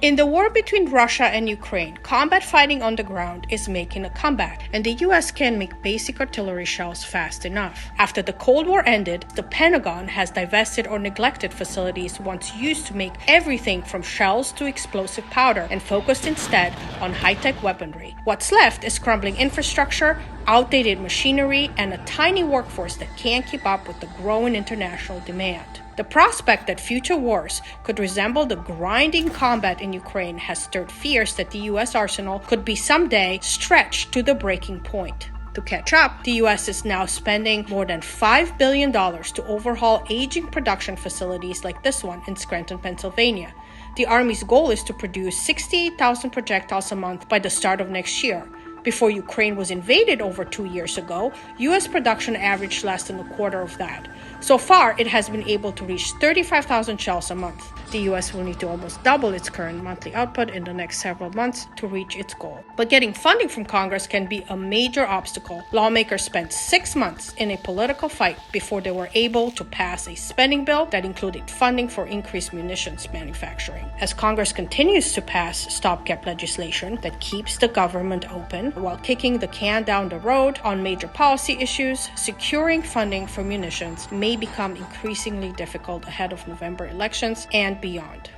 In the war between Russia and Ukraine, combat fighting on the ground is making a comeback, and the US can make basic artillery shells fast enough. After the Cold War ended, the Pentagon has divested or neglected facilities once used to make everything from shells to explosive powder and focused instead on high-tech weaponry. What's left is crumbling infrastructure, outdated machinery, and a tiny workforce that can't keep up with the growing international demand. The prospect that future wars could resemble the grinding combat in Ukraine has stirred fears that the US arsenal could be someday stretched to the breaking point. To catch up, the US is now spending more than $5 billion to overhaul aging production facilities like this one in Scranton, Pennsylvania. The Army's goal is to produce 68,000 projectiles a month by the start of next year. Before Ukraine was invaded over 2 years ago, US production averaged less than a quarter of that. So far, it has been able to reach 35,000 shells a month. The US will need to almost double its current monthly output in the next several months to reach its goal. But getting funding from Congress can be a major obstacle. Lawmakers spent 6 months in a political fight before they were able to pass a spending bill that included funding for increased munitions manufacturing. As Congress continues to pass stopgap legislation that keeps the government open while kicking the can down the road on major policy issues, securing funding for munitions may become increasingly difficult ahead of November elections and beyond.